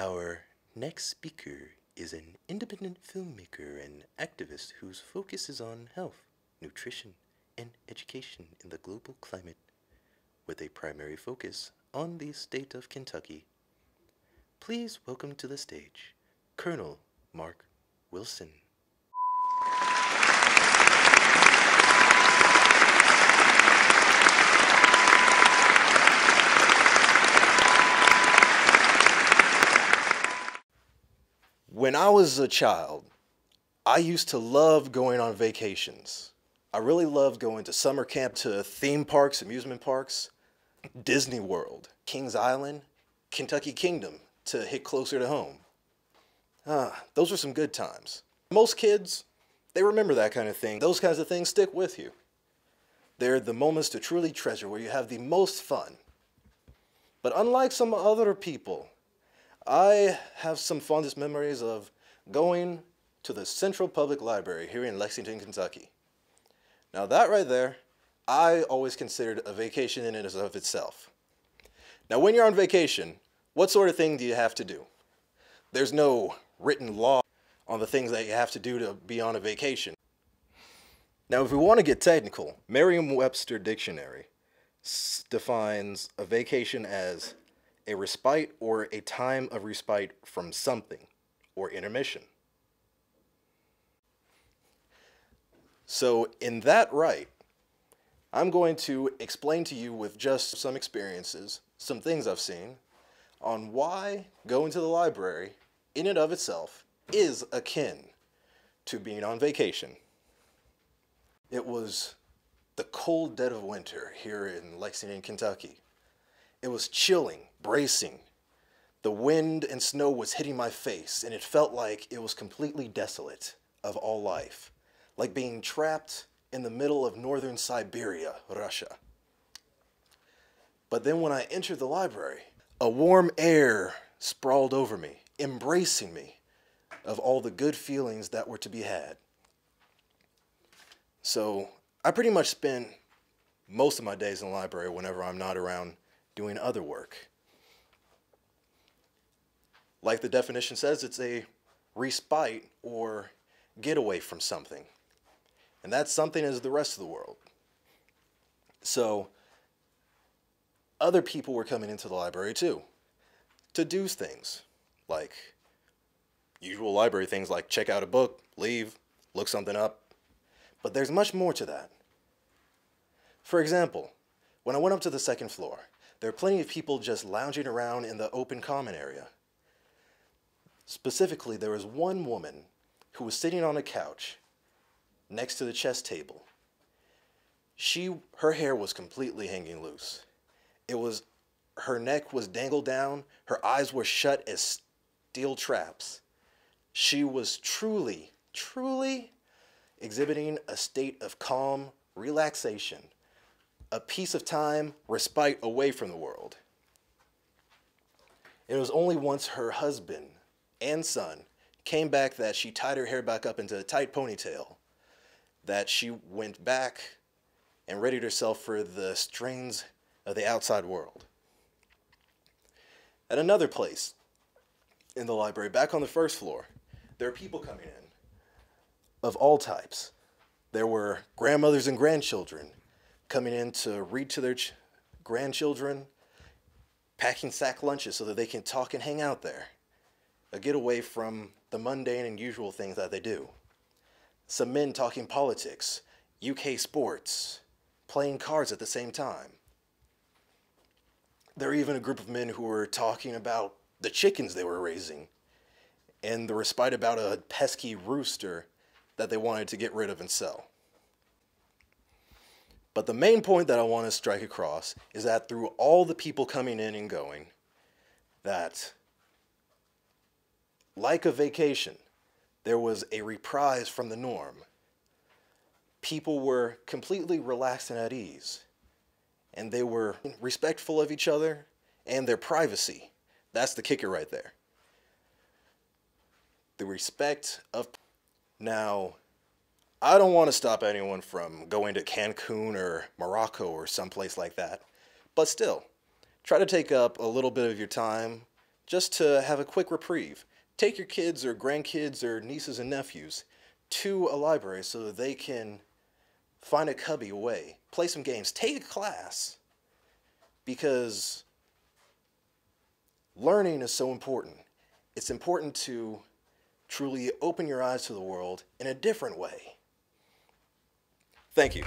Our next speaker is an independent filmmaker and activist whose focus is on health, nutrition, and education in the global climate, with a primary focus on the state of Kentucky. Please welcome to the stage, Colonel Mark Wilson. When I was a child, I used to love going on vacations. I really loved going to summer camp, to theme parks, amusement parks, Disney World, Kings Island, Kentucky Kingdom, to hit closer to home. Those were some good times. Most kids, they remember that kind of thing. Those kinds of things stick with you. They're the moments to truly treasure, where you have the most fun. But unlike some other people, I have some fondest memories of going to the Central Public Library here in Lexington, Kentucky. Now that right there, I always considered a vacation in and of itself. Now when you're on vacation, what sort of thing do you have to do? There's no written law on the things that you have to do to be on a vacation. Now if we want to get technical, Merriam-Webster Dictionary defines a vacation as a respite or a time of respite from something, or intermission. So in that right, I'm going to explain to you with just some experiences, some things I've seen, on why going to the library in and of itself is akin to being on vacation. It was the cold dead of winter here in Lexington, Kentucky. It was chilling, bracing. The wind and snow was hitting my face, and it felt like it was completely desolate of all life, like being trapped in the middle of northern Siberia, Russia. But then when I entered the library, a warm air sprawled over me, embracing me of all the good feelings that were to be had. So I pretty much spend most of my days in the library whenever I'm not around doing other work. Like the definition says, it's a respite or getaway from something. And that something is the rest of the world. So other people were coming into the library too, to do things like usual library things like check out a book, leave, look something up. But there's much more to that. For example, when I went up to the second floor, there were plenty of people just lounging around in the open common area. Specifically, there was one woman who was sitting on a couch next to the chess table. Her hair was completely hanging loose. Her neck was dangled down, her eyes were shut as steel traps. She was truly exhibiting a state of calm relaxation, a piece of time, respite away from the world. It was only once her husband and son came back that she tied her hair back up into a tight ponytail, that she went back and readied herself for the strains of the outside world. At another place in the library, back on the first floor, there were people coming in of all types. There were grandmothers and grandchildren coming in to read to their grandchildren, packing sack lunches so that they can talk and hang out there, a getaway from the mundane and usual things that they do. Some men talking politics, UK sports, playing cards at the same time. There were even a group of men who were talking about the chickens they were raising and the respite about a pesky rooster that they wanted to get rid of and sell. But the main point that I want to strike across is that through all the people coming in and going, that like a vacation, there was a reprise from the norm. People were completely relaxed and at ease, and they were respectful of each other and their privacy. That's the kicker right there. The respect of... Now, I don't want to stop anyone from going to Cancun or Morocco or someplace like that, but still, try to take up a little bit of your time just to have a quick reprieve. Take your kids or grandkids or nieces and nephews to a library so that they can find a cubby away, play some games, take a class, because learning is so important. It's important to truly open your eyes to the world in a different way. Thank you.